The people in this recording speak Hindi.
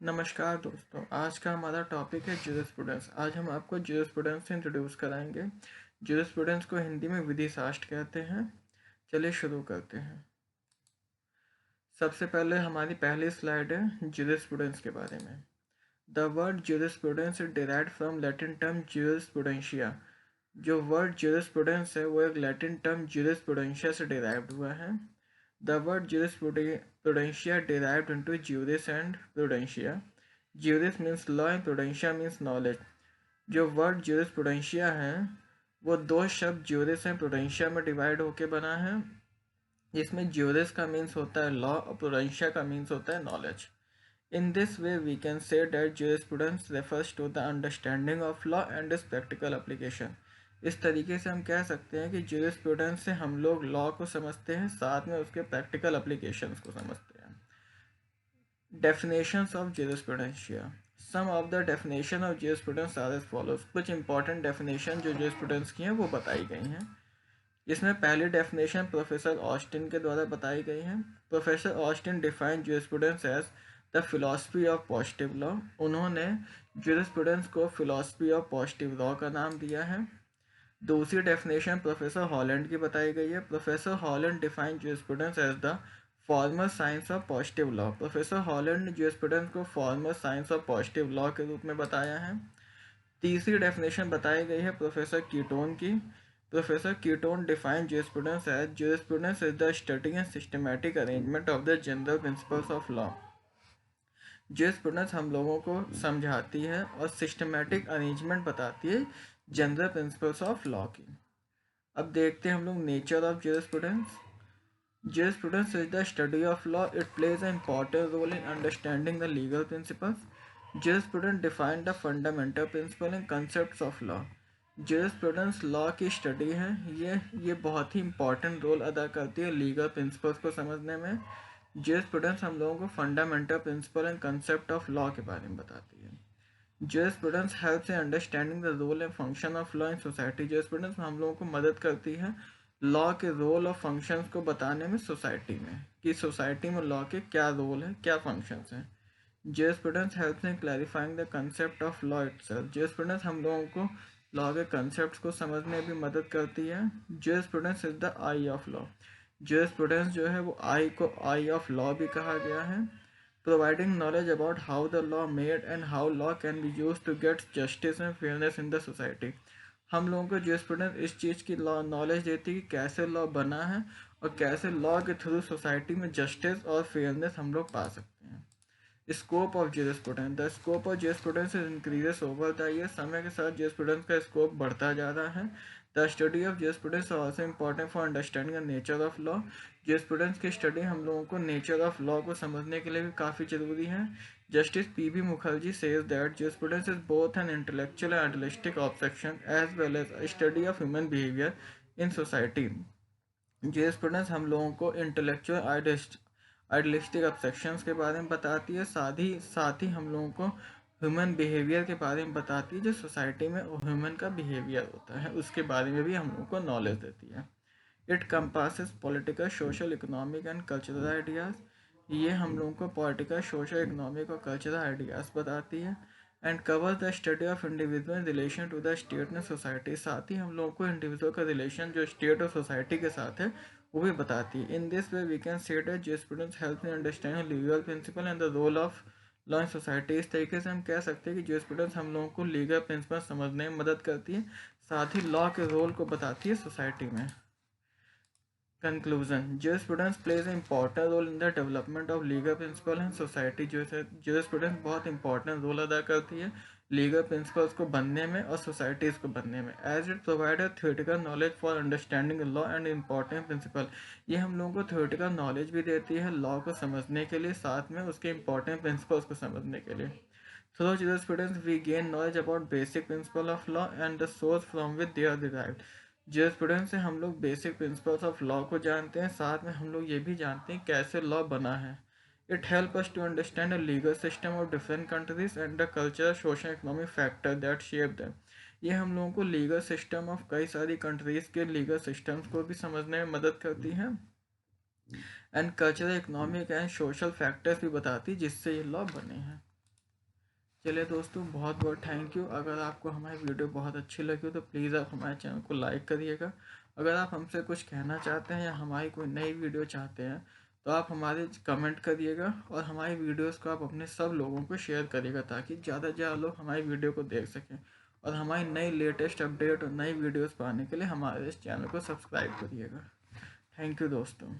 नमस्कार दोस्तों, आज का हमारा टॉपिक है ज्यूरिस्प्रूडेंस। आज हम आपको ज्यूरिस्प्रूडेंस से इंट्रोड्यूस कराएंगे। ज्यूरिस्प्रूडेंस को हिंदी में विधि शास्त्र कहते हैं। चलिए शुरू करते हैं। सबसे पहले हमारी पहली स्लाइड है ज्यूरिस्प्रूडेंस के बारे में। The word jurisprudence is derived from Latin term jurisprudentia. जो वर्ड ज्यूरिस्प्रूडेंस है वो एक लैटिन टर्म ज्यूरिस्प्रूडेंशिया से डिराइव्ड हुआ है। The word jurisprudencia derived into juris and prudentia. Juris means law and prudentia means knowledge. जो वर्ड ज्यूरिस्प्रूडेंशिया है वो दो शब्द ज्यूरिस एंड प्रूडेंशिया में डिवाइड होके बना है, जिसमें ज्यूरिस का मीन्स होता है लॉ और प्रूडेंशिया का मीन्स होता है knowledge. In this way, we can say that jurisprudence refers to the understanding of law and its practical application. इस तरीके से हम कह सकते हैं कि jurisprudence से हम लोग लॉ को समझते हैं, साथ में उसके प्रैक्टिकल एप्लीकेशंस को समझते हैं। Definitions of jurisprudencia. Some of the definition of jurisprudence are as follows. कुछ important definition जो jurisprudence की हैं वो बताई गई हैं। इसमें पहली डेफिनेशन प्रोफेसर ऑस्टिन के द्वारा बताई गई है। Professor Austin define jurisprudence as the philosophy of positive law. उन्होंने ज्यूरिस्प्रूडेंस को फिलॉसफी ऑफ पॉजिटिव लॉ का नाम दिया है। दूसरी डेफिनेशन प्रोफेसर हॉलैंड की बताई गई है। Professor Holland define jurisprudence as the formal science of positive law. Professor Holland ने ज्यूरिस्प्रूडेंस को formal science of positive law के रूप में बताया है। तीसरी डेफिनेशन बताई गई है प्रोफेसर कीटोन की। Professor ketone define jurisprudence is the study and systematic arrangement of the general principles of law. jurisprudence हम लोगों को समझाती है और सिस्टमेटिक अरेंजमेंट बताती है जनरल प्रिंसिपल्स ऑफ लॉ की। अब देखते हैं हम लोग nature of jurisprudence. Jurisprudence is the study of law. It plays an important role in understanding the legal principles. Jurisprudence define the fundamental principle and concepts of law. Jurisprudence law की स्टडी है, ये बहुत ही इंपॉर्टेंट रोल अदा करती है लीगल प्रिंसिपल्स को समझने में। Jurisprudence हम लोगों को fundamental principle and concept of law के बारे में बताती है। Jurisprudence helps in understanding the role and function of law in society. Jurisprudence हम लोगों को मदद करती है लॉ के रोल और फंक्शंस को बताने में सोसाइटी में, कि सोसाइटी में लॉ के क्या रोल है, क्या फंक्शंस हैं। Jurisprudence helps in clarifying the concept of law itself. Jurisprudence हम लोगों को लॉ के कंसेप्ट को समझने में भी मदद करती है। Jurisprudence is the eye of law. Jurisprudence जो है वो आई को आई ऑफ लॉ भी कहा गया है। Providing knowledge about how the law made and how law can be used to get justice and fairness in the society. हम लोगों को jurisprudence इस चीज़ की लॉ नॉलेज देती है कि कैसे लॉ बना है और कैसे लॉ के थ्रू सोसाइटी में जस्टिस और फेयरनेस हम लोग पा सकते हैं। Scope of jurisprudence. The scope of jurisprudence increases over the year. समय के साथ jurisprudence का स्कोप बढ़ता जा रहा है। The study of jurisprudence also important for understanding the nature of law. jurisprudence की स्टडी हम लोगों को नेचर ऑफ लॉ को समझने के लिए भी काफ़ी ज़रूरी है। Justice P Mukherjee says that jurisprudence is both an intellectual and idealistic abstraction as well as study of human behaviour in society. jurisprudence हम लोगों को इंटेलेक्चुअल आइडियलिस्टिक ऑब्सेक्शंस के बारे में बताती है, साथ ही हम लोगों को ह्यूमन बिहेवियर के बारे में बताती है, जो सोसाइटी में ह्यूमन का बिहेवियर होता है उसके बारे में भी हम लोगों को नॉलेज देती है। It compasses political, social, economic and cultural ideas. ये हम लोगों को पॉलिटिकल, सोशल, इकोनॉमिक और कल्चरल आइडियाज़ बताती है। And cover the study of individual relation to the state and society. साथ ही हम लोगों को इंडिविजुअल का रिलेशन जो स्टेट और सोसाइटी के साथ है वो भी बताती है। In this way we can say that jurisprudence help in understanding legal principle and the role of law in society. इस तरीके से हम कह सकते हैं कि jurisprudence हम लोगों को लीगल प्रिंसिपल समझने में मदद करती है, साथ ही लॉ के रोल को बताती है सोसाइटी में। Conclusion. Jurisprudence plays an important role in the development of legal principle in society. Jurisprudence बहुत important रोल अदा करती है लीगल प्रिंसिपल्स को बनने में और सोसाइटीज़ को बनने में। As it provide theoretical knowledge for understanding law and important principle. ये हम लोगों को थियोरटिकल नॉलेज भी देती है लॉ को समझने के लिए, साथ में उसके इम्पॉर्टेंट प्रिंसिपल्स को समझने के लिए। Through jurisprudence we gain knowledge about basic principle of law and the source from which they are derived. jurisprudence से हम लोग बेसिक प्रिंसिपल्स ऑफ लॉ को जानते हैं, साथ में हम लोग ये भी जानते हैं कैसे लॉ बना है। It help us to understand the legal system of different countries and the culture, social, economic factor that shape them. ये हम लोगों को लीगल सिस्टम ऑफ कई सारी कंट्रीज के लीगल सिस्टम्स को भी समझने में मदद करती है and cultural, economic and social factors भी बताती है जिससे ये लॉ बने हैं। चलिए दोस्तों, बहुत बहुत थैंक यू। अगर आपको हमारी वीडियो बहुत अच्छी लगी हो तो प्लीज़ आप हमारे चैनल को लाइक करिएगा। अगर आप हमसे कुछ कहना चाहते हैं या हमारी कोई नई वीडियो चाहते हैं तो आप हमारे कमेंट करिएगा, और हमारी वीडियोस को आप अपने सब लोगों को शेयर करिएगा ताकि ज़्यादा से ज़्यादा लोग हमारी वीडियो को देख सकें। और हमारी नई लेटेस्ट अपडेट और नई वीडियोस पाने के लिए हमारे इस चैनल को सब्सक्राइब करिएगा। थैंक यू दोस्तों।